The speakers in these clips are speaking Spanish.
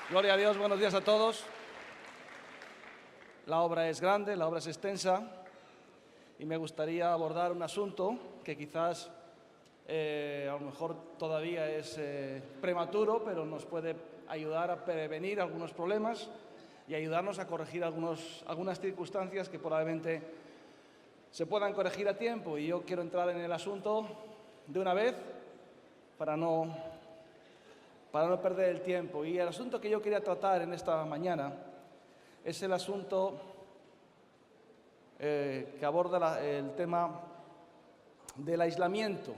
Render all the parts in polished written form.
Gloria a Dios, buenos días a todos. La obra es grande, la obra es extensa y me gustaría abordar un asunto que quizás a lo mejor todavía es prematuro, pero nos puede ayudar a prevenir algunos problemas y ayudarnos a corregir algunas circunstancias que probablemente se puedan corregir a tiempo. Y yo quiero entrar en el asunto de una vez para no perder el tiempo. Y el asunto que yo quería tratar en esta mañana es el asunto que aborda el tema del aislamiento.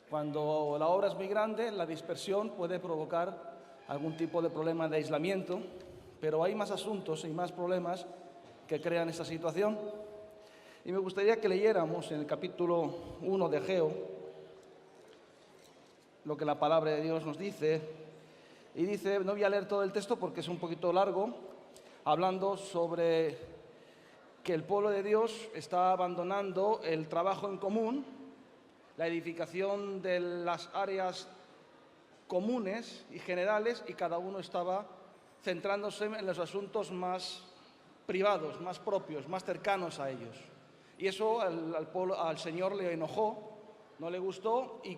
Cuando la obra es muy grande, la dispersión puede provocar algún tipo de problema de aislamiento, pero hay más asuntos y más problemas que crean esta situación. Y me gustaría que leyéramos en el capítulo 1 de Ageo lo que la palabra de Dios nos dice. Y dice, no voy a leer todo el texto porque es un poquito largo, hablando sobre que el pueblo de Dios está abandonando el trabajo en común, la edificación de las áreas comunes y generales, y cada uno estaba centrándose en los asuntos más privados, más propios, más cercanos a ellos. Y eso al Señor le enojó, no le gustó, y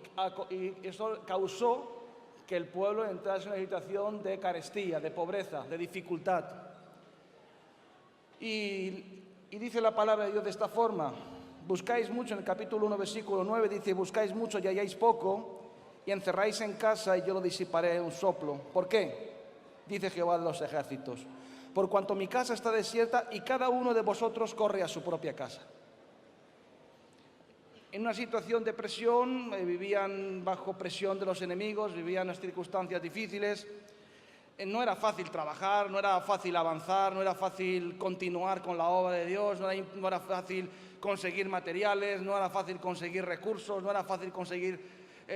eso causó que el pueblo entrase en una situación de carestía, de pobreza, de dificultad. Y dice la palabra de Dios de esta forma: buscáis mucho, en el capítulo 1, versículo 9, dice, buscáis mucho y halláis poco, y encerráis en casa y yo lo disiparé en un soplo. ¿Por qué? Dice Jehová de los ejércitos: por cuanto mi casa está desierta y cada uno de vosotros corre a su propia casa. En una situación de presión, vivían bajo presión de los enemigos, vivían en unas circunstancias difíciles. No era fácil trabajar, no era fácil avanzar, no era fácil continuar con la obra de Dios, no era fácil conseguir materiales, no era fácil conseguir recursos, no era fácil conseguir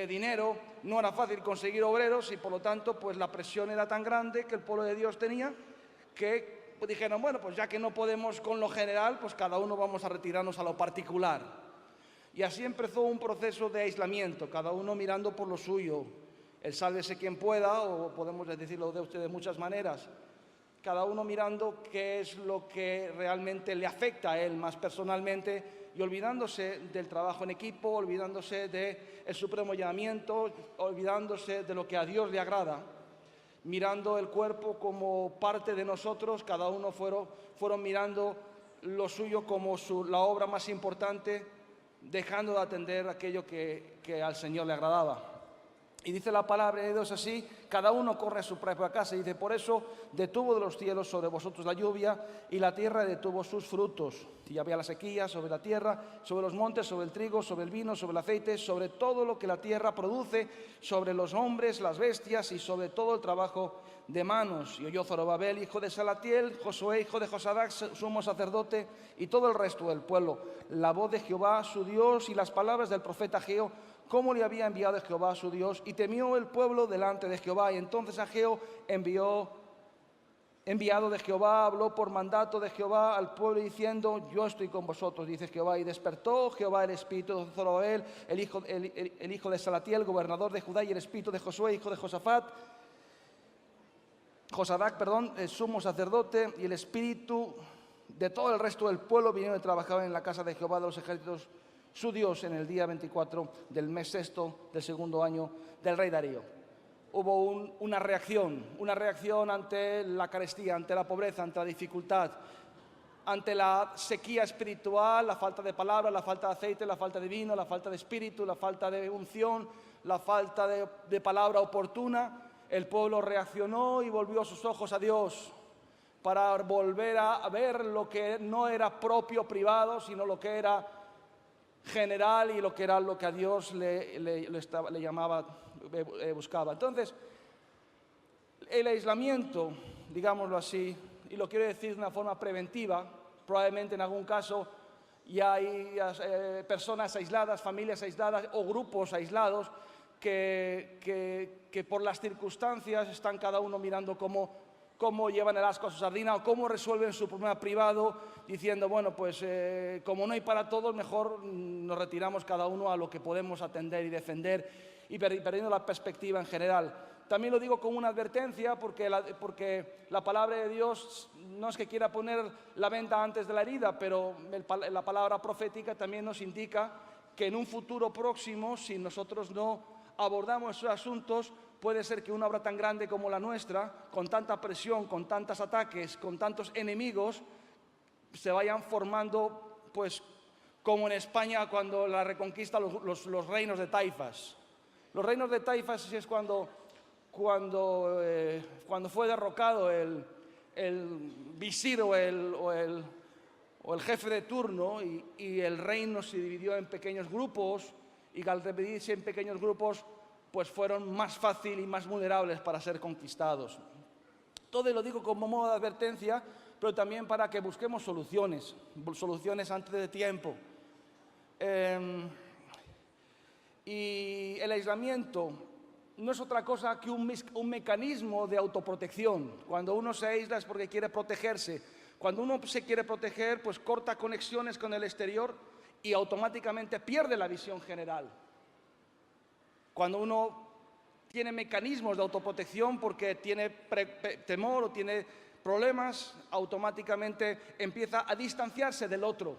dinero, no era fácil conseguir obreros, y por lo tanto pues la presión era tan grande que el pueblo de Dios tenía que dijeron, bueno, pues ya que no podemos con lo general, pues cada uno vamos a retirarnos a lo particular. Y así empezó un proceso de aislamiento, cada uno mirando por lo suyo. El sálvese quien pueda, o podemos decirlo de ustedes de muchas maneras. Cada uno mirando qué es lo que realmente le afecta a él más personalmente y olvidándose del trabajo en equipo, olvidándose del supremo llamamiento, olvidándose de lo que a Dios le agrada. Mirando el cuerpo como parte de nosotros, cada uno fueron mirando lo suyo como la obra más importante, dejando de atender aquello que al Señor le agradaba. Y dice la palabra de Dios así, cada uno corre a su propia casa. Y dice, por eso detuvo de los cielos sobre vosotros la lluvia y la tierra detuvo sus frutos. Y había la sequía sobre la tierra, sobre los montes, sobre el trigo, sobre el vino, sobre el aceite, sobre todo lo que la tierra produce, sobre los hombres, las bestias y sobre todo el trabajo de manos. Y oyó Zorobabel, hijo de Salatiel, Josué, hijo de Josadac, sumo sacerdote, y todo el resto del pueblo, la voz de Jehová su Dios y las palabras del profeta Ageo, cómo le había enviado Jehová su Dios, y temió el pueblo delante de Jehová. Y entonces Ageo, enviado de Jehová, habló por mandato de Jehová al pueblo diciendo, yo estoy con vosotros, dice Jehová. Y despertó Jehová el espíritu de Zorobabel, el hijo de Salatiel, gobernador de Judá, y el espíritu de Josué, hijo de Josadac, el sumo sacerdote, y el espíritu de todo el resto del pueblo vinieron y trabajaban en la casa de Jehová de los ejércitos, su Dios, en el día 24 del mes sexto del segundo año del rey Darío. Hubo una reacción ante la carestía, ante la pobreza, ante la dificultad, ante la sequía espiritual, la falta de palabra, la falta de aceite, la falta de vino, la falta de espíritu, la falta de unción, la falta de palabra oportuna. El pueblo reaccionó y volvió sus ojos a Dios para volver a ver lo que no era propio, privado, sino lo que era general y lo que a Dios le llamaba, buscaba. Entonces, el aislamiento, digámoslo así, y lo quiero decir de una forma preventiva, probablemente en algún caso ya hay personas aisladas, familias aisladas o grupos aislados que por las circunstancias están cada uno mirando cómo llevan el ascua a su sardina o cómo resuelven su problema privado, diciendo, bueno, pues como no hay para todos, mejor nos retiramos cada uno a lo que podemos atender y defender, y perdiendo la perspectiva en general. también lo digo como una advertencia porque la palabra de Dios no es que quiera poner la venda antes de la herida, pero la palabra profética también nos indica que en un futuro próximo, si nosotros no abordamos esos asuntos, puede ser que una obra tan grande como la nuestra, con tanta presión, con tantos ataques, con tantos enemigos, se vayan formando, pues, como en España cuando la reconquista los reinos de taifas. Los reinos de taifas es cuando fue derrocado el visir o el jefe de turno y el reino se dividió en pequeños grupos, y al dividirse en pequeños grupos, pues fueron más fácil y más vulnerables para ser conquistados. Todo lo digo como modo de advertencia, pero también para que busquemos soluciones antes de tiempo. Y el aislamiento no es otra cosa que un mecanismo de autoprotección. Cuando uno se aísla es porque quiere protegerse. Cuando uno se quiere proteger, pues corta conexiones con el exterior y automáticamente pierde la visión general. Cuando uno tiene mecanismos de autoprotección porque tiene temor o tiene problemas, automáticamente empieza a distanciarse del otro,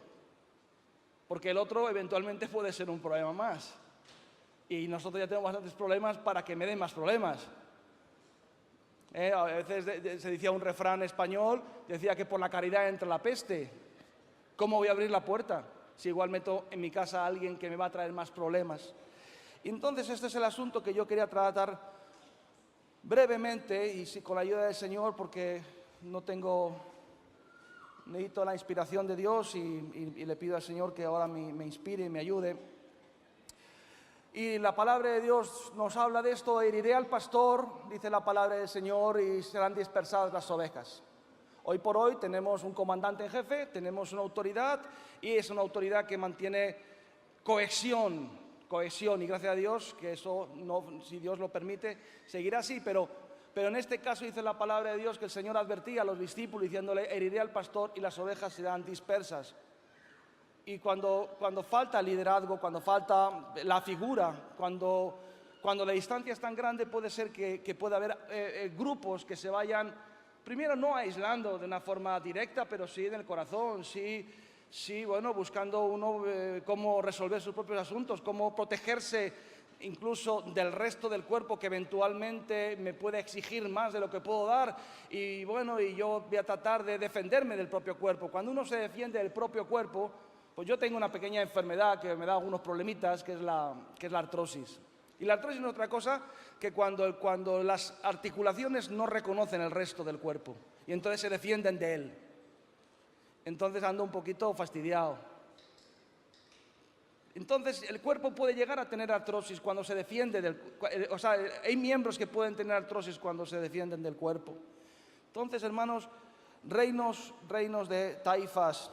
porque el otro eventualmente puede ser un problema más. Y nosotros ya tenemos bastantes problemas para que me den más problemas. A veces se decía un refrán español, decía que por la caridad entra la peste. ¿Cómo voy a abrir la puerta si igual meto en mi casa a alguien que me va a traer más problemas? Y entonces este es el asunto que yo quería tratar brevemente y con la ayuda del Señor, porque necesito la inspiración de Dios y le pido al Señor que ahora me inspire y me ayude. Y la palabra de Dios nos habla de esto: heriré al pastor, dice la palabra del Señor, y serán dispersadas las ovejas. Hoy por hoy tenemos un comandante en jefe, tenemos una autoridad, y es una autoridad que mantiene cohesión, y gracias a Dios que eso, no, si Dios lo permite, seguirá así, pero en este caso dice la palabra de Dios que el Señor advertía a los discípulos diciéndole: heriré al pastor y las ovejas serán dispersas. Y cuando falta liderazgo, cuando falta la figura, cuando la distancia es tan grande, puede ser que pueda haber grupos que se vayan, primero no aislando de una forma directa, pero sí en el corazón, sí, bueno, buscando uno cómo resolver sus propios asuntos, cómo protegerse incluso del resto del cuerpo que eventualmente me puede exigir más de lo que puedo dar, y bueno, y yo voy a tratar de defenderme del propio cuerpo. Cuando uno se defiende del propio cuerpo, pues yo tengo una pequeña enfermedad que me da algunos problemitas, que es la artrosis. Y la artrosis no es otra cosa que cuando las articulaciones no reconocen el resto del cuerpo y entonces se defienden de él. Entonces ando un poquito fastidiado. Entonces el cuerpo puede llegar a tener artrosis cuando se defiende o sea, hay miembros que pueden tener artrosis cuando se defienden del cuerpo. Entonces, hermanos, reinos de taifas.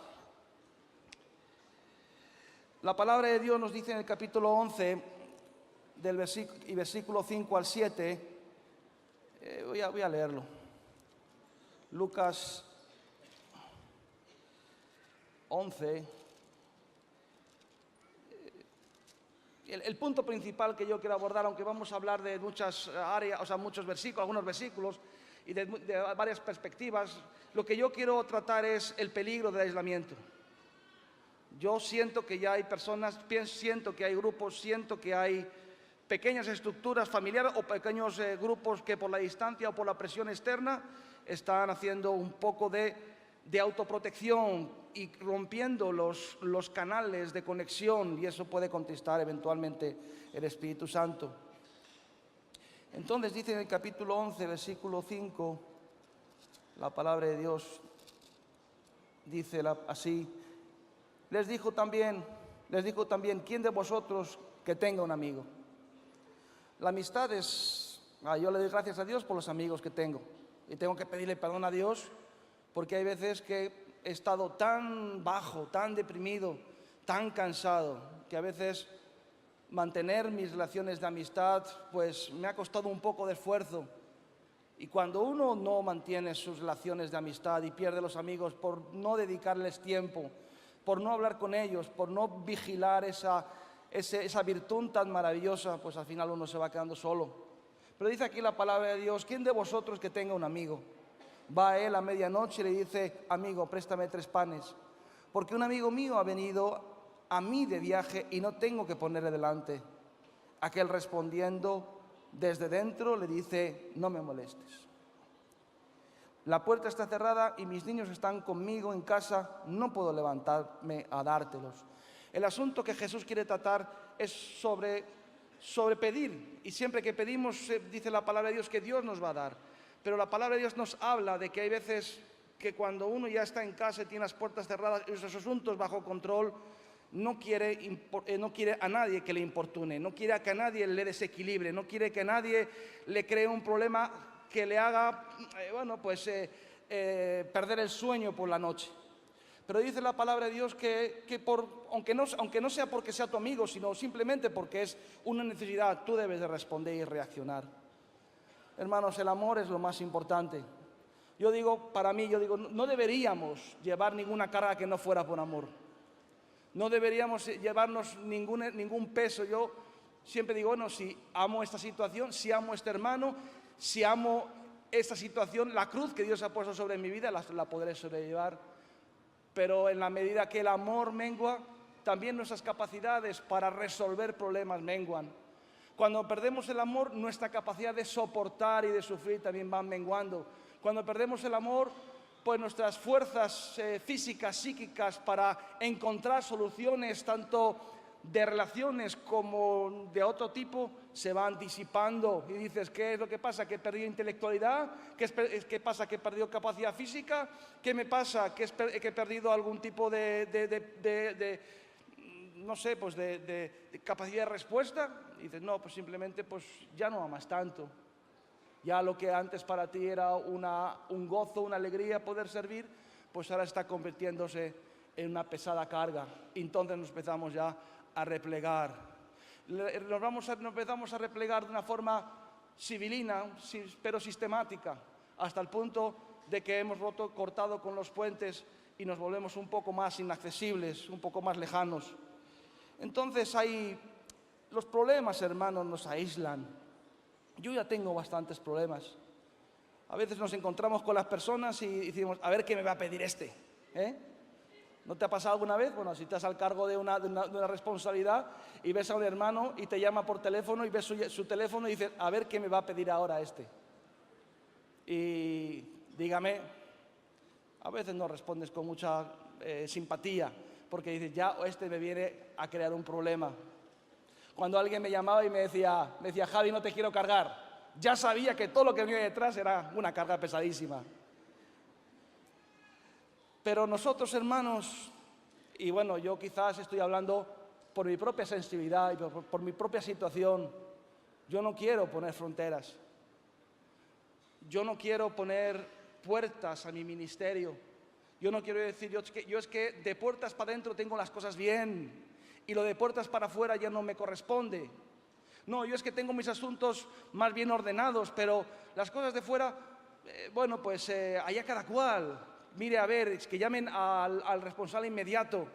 La palabra de Dios nos dice en el capítulo 11, versículo 5 al 7, voy a leerlo. Lucas 11. El punto principal que yo quiero abordar, aunque vamos a hablar de muchas áreas, o sea, muchos versículos, algunos versículos, y de varias perspectivas, lo que yo quiero tratar es el peligro del aislamiento. Yo siento que ya hay personas, siento que hay grupos, siento que hay pequeñas estructuras familiares o pequeños grupos que por la distancia o por la presión externa están haciendo un poco de autoprotección y rompiendo los canales de conexión, y eso puede contestar eventualmente el Espíritu Santo. Entonces dice en el capítulo 11, versículo 5, la palabra de Dios dice así: Les dijo también, ¿quién de vosotros que tenga un amigo? La amistad es, yo le doy gracias a Dios por los amigos que tengo, y tengo que pedirle perdón a Dios porque hay veces que he estado tan bajo, tan deprimido, tan cansado, que a veces mantener mis relaciones de amistad pues me ha costado un poco de esfuerzo. Y cuando uno no mantiene sus relaciones de amistad y pierde los amigos por no dedicarles tiempo, por no hablar con ellos, por no vigilar esa virtud tan maravillosa, pues al final uno se va quedando solo. Pero dice aquí la palabra de Dios: ¿quién de vosotros que tenga un amigo va a él a medianoche y le dice: amigo, préstame 3 panes? Porque un amigo mío ha venido a mí de viaje y no tengo que ponerle delante. Aquel respondiendo desde dentro le dice: no me molestes. La puerta está cerrada y mis niños están conmigo en casa, no puedo levantarme a dártelos. El asunto que Jesús quiere tratar es sobre pedir. Y siempre que pedimos, dice la palabra de Dios que Dios nos va a dar. Pero la palabra de Dios nos habla de que hay veces que cuando uno ya está en casa y tiene las puertas cerradas y sus asuntos bajo control, no quiere a nadie que le importune, no quiere que a nadie le desequilibre, no quiere que a nadie le cree un problema que le haga, perder el sueño por la noche. Pero dice la palabra de Dios que aunque no sea porque sea tu amigo, sino simplemente porque es una necesidad, tú debes de responder y reaccionar. Hermanos, el amor es lo más importante. Yo digo, no deberíamos llevar ninguna carga que no fuera por amor. No deberíamos llevarnos ningún peso. Yo siempre digo, bueno, si amo esta situación, si amo a este hermano, si amo esta situación, la cruz que Dios ha puesto sobre mi vida la podré sobrellevar. Pero en la medida que el amor mengua, también nuestras capacidades para resolver problemas menguan. Cuando perdemos el amor, nuestra capacidad de soportar y de sufrir también va menguando. Cuando perdemos el amor, pues nuestras fuerzas físicas, psíquicas para encontrar soluciones tanto de relaciones como de otro tipo se van disipando. Y dices, ¿qué es lo que pasa? ¿Que he perdido intelectualidad? ¿Qué pasa? ¿Que he perdido capacidad física? ¿Qué me pasa? ¿Que he perdido algún tipo de capacidad de respuesta? Y dices, no, pues simplemente pues ya no amas tanto. Ya lo que antes para ti era un gozo, una alegría poder servir, pues ahora está convirtiéndose en una pesada carga. Y entonces nos empezamos ya a replegar. Nos empezamos a replegar de una forma civilina, pero sistemática, hasta el punto de que hemos cortado con los puentes y nos volvemos un poco más inaccesibles, un poco más lejanos. Entonces los problemas, hermanos, nos aíslan. Yo ya tengo bastantes problemas. A veces nos encontramos con las personas y decimos, a ver qué me va a pedir este. ¿No te ha pasado alguna vez? Bueno, si estás al cargo de una responsabilidad y ves a un hermano y te llama por teléfono y ves su teléfono y dices, a ver qué me va a pedir ahora este. Y dígame, a veces no respondes con mucha simpatía, porque dices, ya este me viene a crear un problema. Cuando alguien me llamaba y me decía, Javi, no te quiero cargar, ya sabía que todo lo que venía detrás era una carga pesadísima. Pero nosotros, hermanos, y bueno, yo quizás estoy hablando por mi propia sensibilidad y por mi propia situación, yo no quiero poner fronteras. Yo no quiero poner puertas a mi ministerio. Yo no quiero decir, yo es que de puertas para adentro tengo las cosas bien y lo de puertas para afuera ya no me corresponde. No, yo es que tengo mis asuntos más bien ordenados, pero las cosas de fuera, allá cada cual. Mire, a ver, es que llamen al responsable inmediato.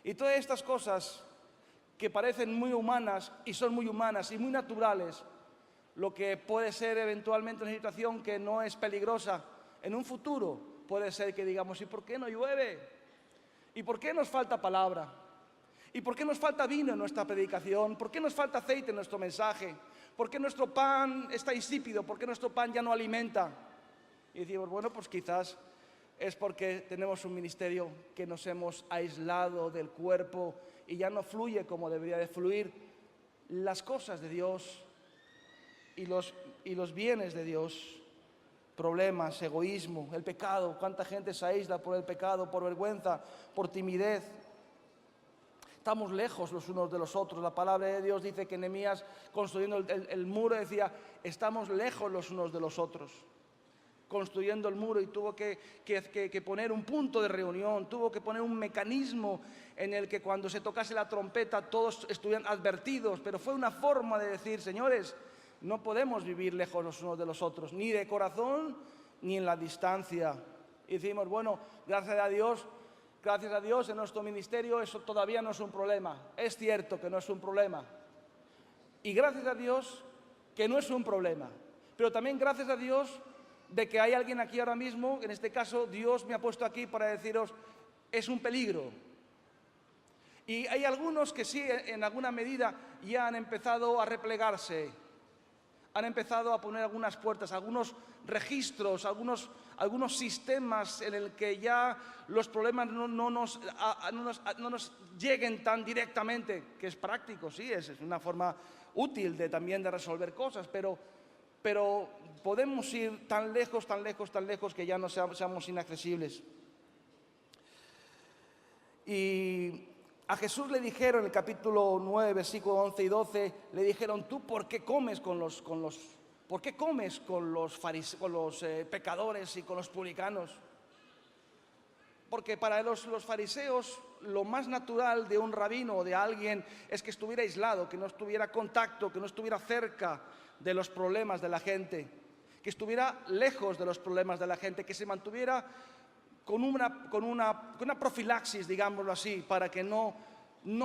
Y todas estas cosas que parecen muy humanas y son muy humanas y muy naturales, lo que puede ser eventualmente una situación que no es peligrosa, en un futuro puede ser que digamos, ¿y por qué no llueve? ¿Y por qué nos falta palabra? ¿Y por qué nos falta vino en nuestra predicación? ¿Por qué nos falta aceite en nuestro mensaje? ¿Por qué nuestro pan está insípido? ¿Por qué nuestro pan ya no alimenta? Y decimos, bueno, pues quizás es porque tenemos un ministerio que nos hemos aislado del cuerpo y ya no fluye como debería de fluir las cosas de Dios y los bienes de Dios. Problemas, egoísmo, el pecado. ¿Cuánta gente se aísla por el pecado, por vergüenza, por timidez? Estamos lejos los unos de los otros. La palabra de Dios dice que Nehemías, construyendo el muro, decía, estamos lejos los unos de los otros. Construyendo el muro, y tuvo que poner un punto de reunión, tuvo que poner un mecanismo en el que cuando se tocase la trompeta todos estuvieran advertidos, pero fue una forma de decir, señores, no podemos vivir lejos los unos de los otros, ni de corazón ni en la distancia. Y decimos, bueno, gracias a Dios en nuestro ministerio eso todavía no es un problema. Es cierto que no es un problema. Y gracias a Dios que no es un problema. Pero también gracias a Dios de que hay alguien aquí ahora mismo, en este caso Dios me ha puesto aquí para deciros, es un peligro. Y hay algunos que sí, en alguna medida, ya han empezado a replegarse, han empezado a poner algunas puertas, algunos registros, algunos sistemas en el que ya los problemas no nos lleguen tan directamente, que es práctico, sí, es una forma útil también de resolver cosas, pero podemos ir tan lejos que ya no seamos inaccesibles. Y a Jesús le dijeron en el capítulo 9, versículos 11 y 12, le dijeron, ¿tú por qué comes con los pecadores y con los publicanos? Porque para los fariseos lo más natural de un rabino o de alguien es que estuviera aislado, que no estuviera en contacto, que no estuviera cerca de los problemas de la gente, que estuviera lejos de los problemas de la gente, que se mantuviera con una profilaxis, digámoslo así, para que no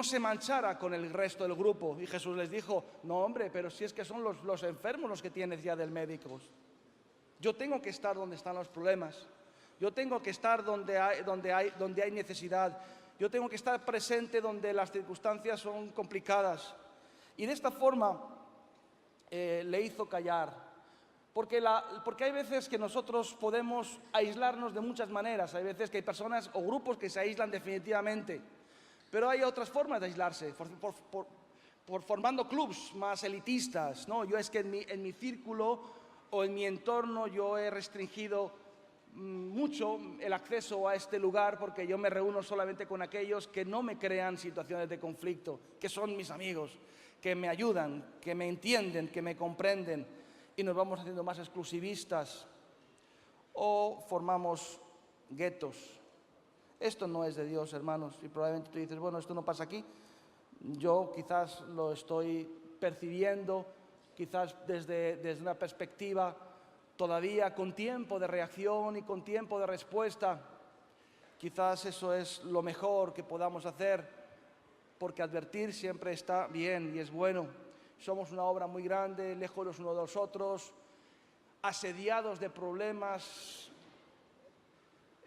se manchara con el resto del grupo. Y Jesús les dijo, no hombre, pero si es que son los enfermos los que tienes ya del médico. Yo tengo que estar donde están los problemas. Yo tengo que estar donde hay necesidad. Yo tengo que estar presente donde las circunstancias son complicadas. Y de esta forma le hizo callar. Porque hay veces que nosotros podemos aislarnos de muchas maneras. Hay veces que hay personas o grupos que se aíslan definitivamente. Pero hay otras formas de aislarse, formando clubs más elitistas, ¿no? Yo es que en mi círculo o en mi entorno yo he restringido mucho el acceso a este lugar porque yo me reúno solamente con aquellos que no me crean situaciones de conflicto, que son mis amigos, que me ayudan, que me entienden, que me comprenden. Y nos vamos haciendo más exclusivistas o formamos guetos. Esto no es de Dios, hermanos, y probablemente tú dices, bueno, esto no pasa aquí. Yo quizás lo estoy percibiendo, quizás desde una perspectiva todavía con tiempo de reacción y con tiempo de respuesta. Quizás eso es lo mejor que podamos hacer, porque advertir siempre está bien y es bueno. Somos una obra muy grande, lejos los unos de los otros, asediados de problemas.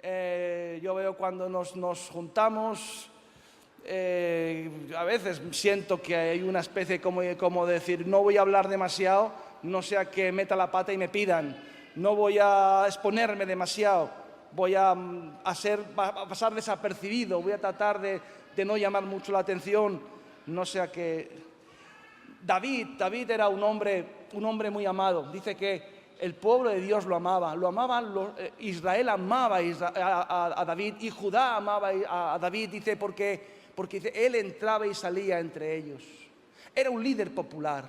Yo veo cuando nos juntamos, a veces siento que hay una especie como decir, no voy a hablar demasiado, no sea que meta la pata y me pidan, no voy a exponerme demasiado, voy a pasar desapercibido, voy a tratar de no llamar mucho la atención, no sea que... David era un hombre muy amado. Dice que el pueblo de Dios lo amaba. Israel amaba a David y Judá amaba a David. Dice porque dice, él entraba y salía entre ellos. Era un líder popular.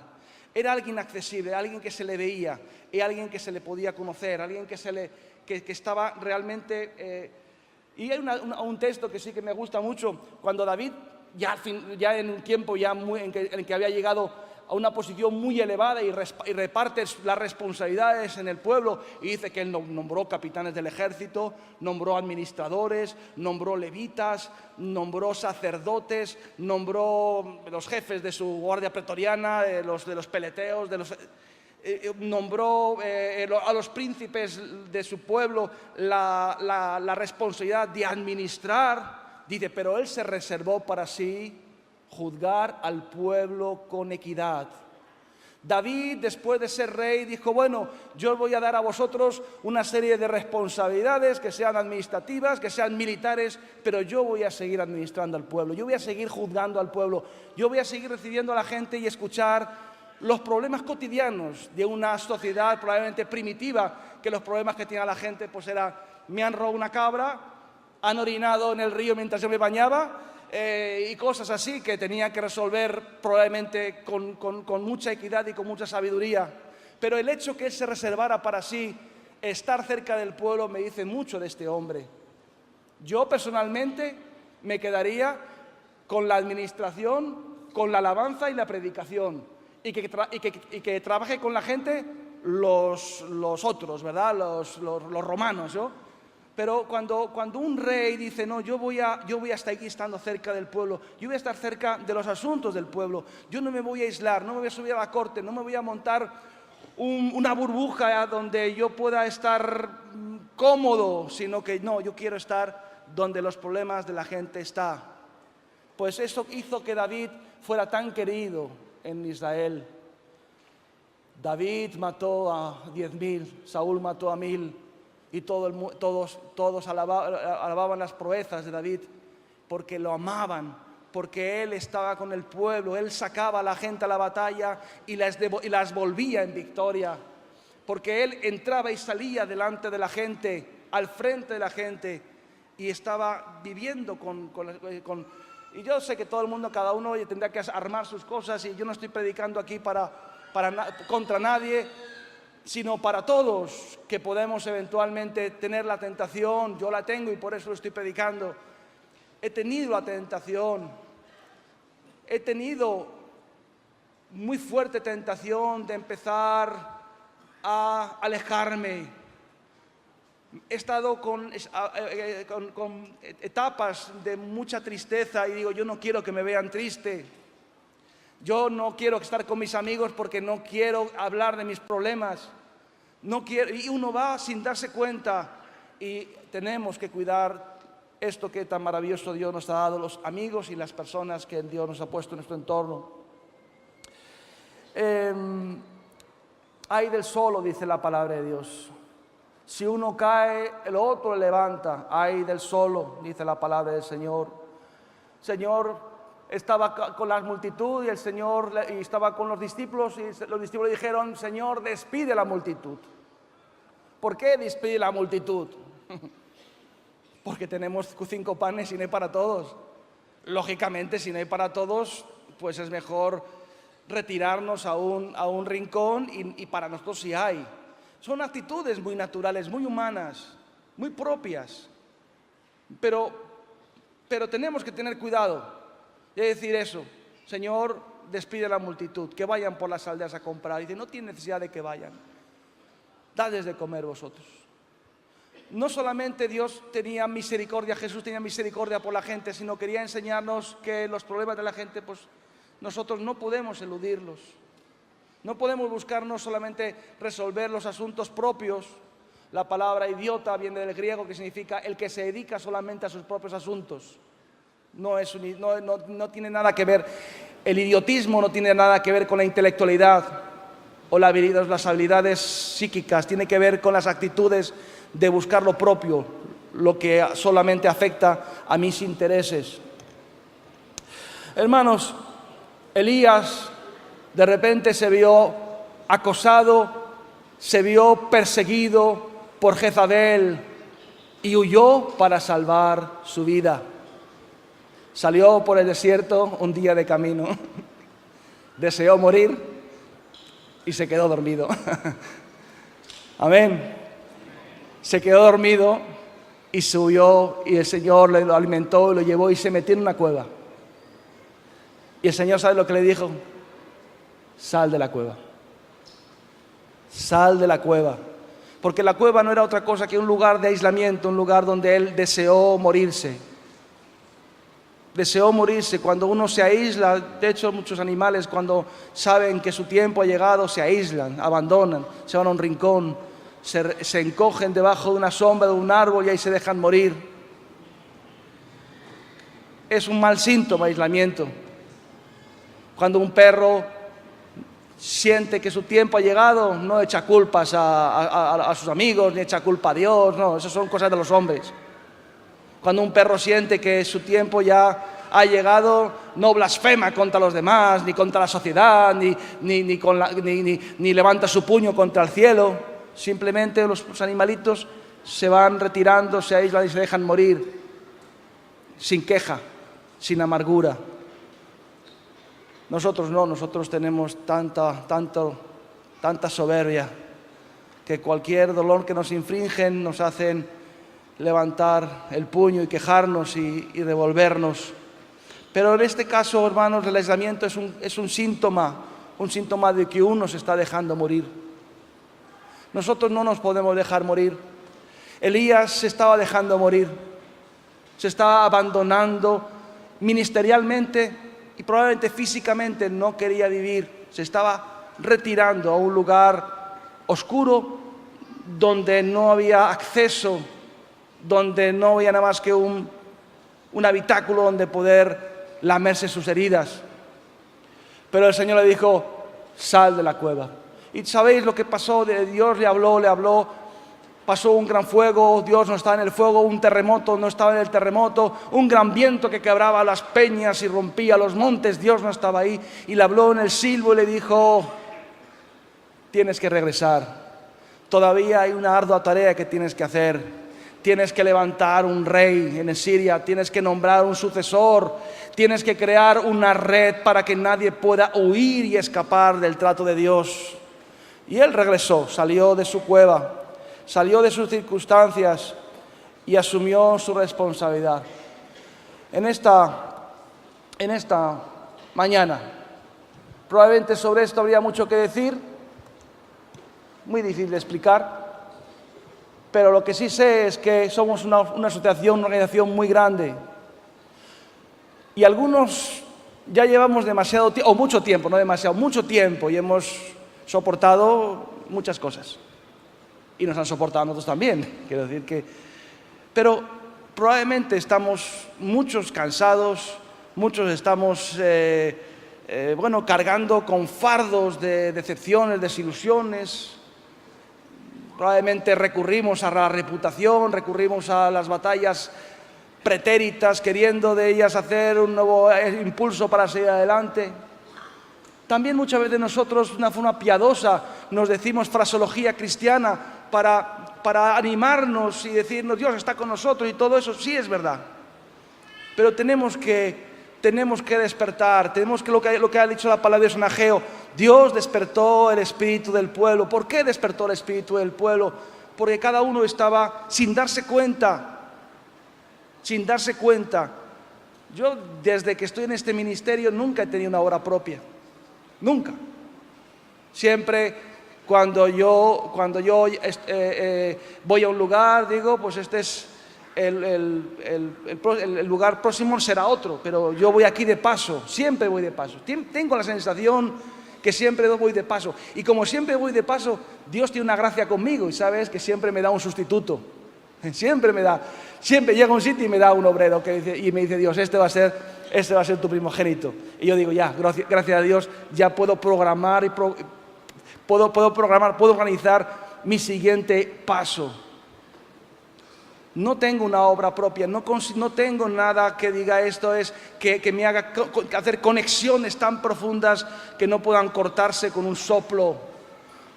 Era alguien accesible, alguien que se le veía, y alguien que se le podía conocer, alguien que estaba realmente... Y hay un texto que sí que me gusta mucho, cuando David, ya en un tiempo en que había llegado a una posición muy elevada y reparte las responsabilidades en el pueblo, y dice que él nombró capitanes del ejército, nombró administradores, nombró levitas, nombró sacerdotes, nombró los jefes de su guardia pretoriana, de los peleteos, nombró a los príncipes de su pueblo la responsabilidad de administrar. Dice, pero él se reservó para sí juzgar al pueblo con equidad. David, después de ser rey, dijo, bueno, yo os voy a dar a vosotros una serie de responsabilidades que sean administrativas, que sean militares, pero yo voy a seguir administrando al pueblo, yo voy a seguir juzgando al pueblo, yo voy a seguir recibiendo a la gente y escuchar los problemas cotidianos de una sociedad probablemente primitiva, que los problemas que tenía la gente pues era, me han robado una cabra, han orinado en el río mientras yo me bañaba, y cosas así que tenía que resolver probablemente con mucha equidad y con mucha sabiduría. Pero el hecho que él se reservara para sí estar cerca del pueblo me dice mucho de este hombre. Yo personalmente me quedaría con la administración, con la alabanza y la predicación, y que trabaje con la gente los otros, ¿verdad? Los romanos, ¿no? Pero cuando un rey dice, no, yo voy a estar aquí estando cerca del pueblo, yo voy a estar cerca de los asuntos del pueblo, yo no me voy a aislar, no me voy a subir a la corte, no me voy a montar una burbuja donde yo pueda estar cómodo, sino que no, yo quiero estar donde los problemas de la gente están. Pues eso hizo que David fuera tan querido en Israel. David mató a 10.000, Saúl mató a 1.000 y todos alababan las proezas de David porque lo amaban, porque él estaba con el pueblo, él sacaba a la gente a la batalla y las volvía en victoria, porque él entraba y salía delante de la gente, al frente de la gente, y estaba viviendo y yo sé que todo el mundo, cada uno tendrá que armar sus cosas, y yo no estoy predicando aquí contra nadie, sino para todos que podemos eventualmente tener la tentación. Yo la tengo y por eso lo estoy predicando. He tenido la tentación, he tenido muy fuerte tentación de empezar a alejarme. He estado con etapas de mucha tristeza y digo, yo no quiero que me vean triste. Yo no quiero estar con mis amigos porque no quiero hablar de mis problemas. No quiero, y uno va sin darse cuenta, y tenemos que cuidar esto que tan maravilloso Dios nos ha dado, los amigos y las personas que Dios nos ha puesto en nuestro entorno. Ay del solo, dice la palabra de Dios. Si uno cae, el otro le levanta. Ay del solo, dice la palabra del Señor. Señor estaba con la multitud y estaba con los discípulos, y los discípulos dijeron, Señor, despide la multitud. ¿Por qué despide la multitud? Porque tenemos 5 panes y no hay para todos. Lógicamente, si no hay para todos, pues es mejor retirarnos a un rincón, y para nosotros sí hay. Son actitudes muy naturales, muy humanas, muy propias, pero tenemos que tener cuidado de decir eso. Señor, despide a la multitud, que vayan por las aldeas a comprar. Y dice, no tiene necesidad de que vayan, dadles de comer vosotros. No solamente Dios tenía misericordia, Jesús tenía misericordia por la gente, sino quería enseñarnos que los problemas de la gente, pues nosotros no podemos eludirlos. No podemos buscar no solamente resolver los asuntos propios. La palabra idiota viene del griego, que significa el que se dedica solamente a sus propios asuntos. No tiene nada que ver, el idiotismo no tiene nada que ver con la intelectualidad o las habilidades psíquicas, tiene que ver con las actitudes de buscar lo propio, lo que solamente afecta a mis intereses. Hermanos, Elías de repente se vio acosado, se vio perseguido por Jezabel y huyó para salvar su vida. Salió por el desierto un día de camino, deseó morir y se quedó dormido. Amén. Se quedó dormido y subió, y el Señor lo alimentó, lo llevó y se metió en una cueva. Y el Señor, ¿sabe lo que le dijo? Sal de la cueva. Sal de la cueva. Porque la cueva no era otra cosa que un lugar de aislamiento, un lugar donde él deseó morirse. Deseó morirse. Cuando uno se aísla, de hecho muchos animales cuando saben que su tiempo ha llegado se aíslan, abandonan, se van a un rincón, se encogen debajo de una sombra de un árbol y ahí se dejan morir. Es un mal síntoma, aislamiento. Cuando un perro siente que su tiempo ha llegado, no echa culpas a sus amigos, ni echa culpa a Dios, no, esas son cosas de los hombres. Cuando un perro siente que su tiempo ya ha llegado, no blasfema contra los demás, ni contra la sociedad, ni levanta su puño contra el cielo. Simplemente los animalitos se van retirando, se aíslan y se dejan morir, sin queja, sin amargura. Nosotros no, nosotros tenemos tanta soberbia, que cualquier dolor que nos infringen nos hacen levantar el puño y quejarnos y revolvernos. Pero en este caso, hermanos, el aislamiento es un síntoma de que uno se está dejando morir. Nosotros no nos podemos dejar morir. Elías se estaba dejando morir, se estaba abandonando ministerialmente y probablemente físicamente no quería vivir, se estaba retirando a un lugar oscuro donde no había acceso, donde no había nada más que un habitáculo donde poder lamerse sus heridas. Pero el Señor le dijo, sal de la cueva. Y sabéis lo que pasó, Dios le habló, pasó un gran fuego, Dios no estaba en el fuego, un terremoto, no estaba en el terremoto, un gran viento que quebraba las peñas y rompía los montes, Dios no estaba ahí. Y le habló en el silbo y le dijo, tienes que regresar, todavía hay una ardua tarea que tienes que hacer. Tienes que levantar un rey en Siria, tienes que nombrar un sucesor, tienes que crear una red para que nadie pueda huir y escapar del trato de Dios. Y él regresó, salió de su cueva, salió de sus circunstancias y asumió su responsabilidad. En esta mañana, probablemente sobre esto habría mucho que decir, muy difícil de explicar. Pero lo que sí sé es que somos una asociación, una organización muy grande. Y algunos ya llevamos demasiado tiempo, o mucho tiempo, no demasiado, mucho tiempo, y hemos soportado muchas cosas. Y nos han soportado a nosotros también, quiero decir que... Pero probablemente estamos muchos cansados, muchos estamos, cargando con fardos de decepciones, desilusiones. Probablemente recurrimos a la reputación, recurrimos a las batallas pretéritas, queriendo de ellas hacer un nuevo impulso para seguir adelante. También muchas veces nosotros, de una forma piadosa, nos decimos fraseología cristiana para animarnos y decirnos Dios está con nosotros y todo eso, sí es verdad. Pero tenemos que despertar, tenemos que lo que ha dicho la palabra de San Ageo, Dios despertó el espíritu del pueblo. ¿Por qué despertó el espíritu del pueblo? Porque cada uno estaba sin darse cuenta. Yo desde que estoy en este ministerio nunca he tenido una obra propia, nunca. Siempre cuando yo voy a un lugar digo, pues este es el lugar próximo será otro, pero yo voy aquí de paso, siempre voy de paso. Tengo la sensación que siempre voy de paso. Y como siempre voy de paso, Dios tiene una gracia conmigo y sabes que siempre me da un sustituto. Siempre llega a un sitio y me da un obrero y me dice Dios, este va a ser tu primogénito. Y yo digo, ya, gracias a Dios, ya puedo programar puedo organizar mi siguiente paso. No tengo una obra propia, no tengo nada que diga esto es que me haga hacer conexiones tan profundas que no puedan cortarse con un soplo,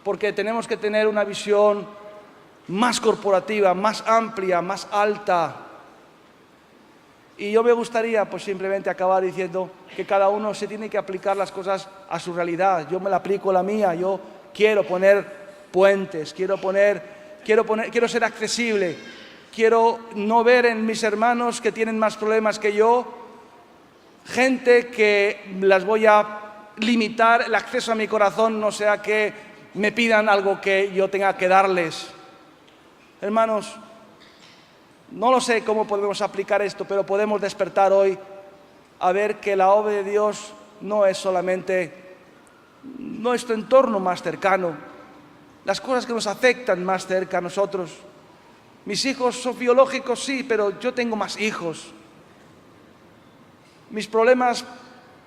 porque tenemos que tener una visión más corporativa, más amplia, más alta. Y yo me gustaría pues simplemente acabar diciendo que cada uno se tiene que aplicar las cosas a su realidad. Yo me la aplico la mía, yo quiero poner puentes, quiero ser accesible. Quiero no ver en mis hermanos que tienen más problemas que yo, gente que las voy a limitar el acceso a mi corazón, no sea que me pidan algo que yo tenga que darles. Hermanos, no lo sé cómo podemos aplicar esto, pero podemos despertar hoy a ver que la obra de Dios no es solamente nuestro entorno más cercano, las cosas que nos afectan más cerca a nosotros. Mis hijos son biológicos, sí, pero yo tengo más hijos. Mis problemas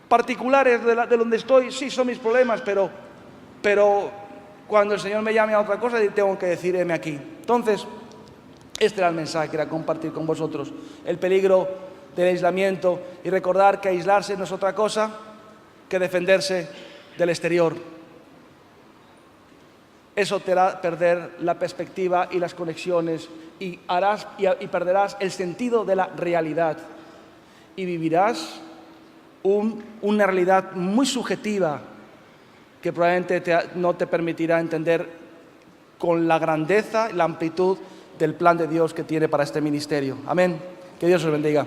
particulares de donde estoy, sí, son mis problemas, pero cuando el Señor me llame a otra cosa, tengo que decir, heme aquí. Entonces, este era el mensaje que era compartir con vosotros. El peligro del aislamiento y recordar que aislarse no es otra cosa que defenderse del exterior. Eso te hará perder la perspectiva y las conexiones y perderás el sentido de la realidad y vivirás una realidad muy subjetiva que probablemente no te permitirá entender con la grandeza y la amplitud del plan de Dios que tiene para este ministerio. Amén. Que Dios os bendiga.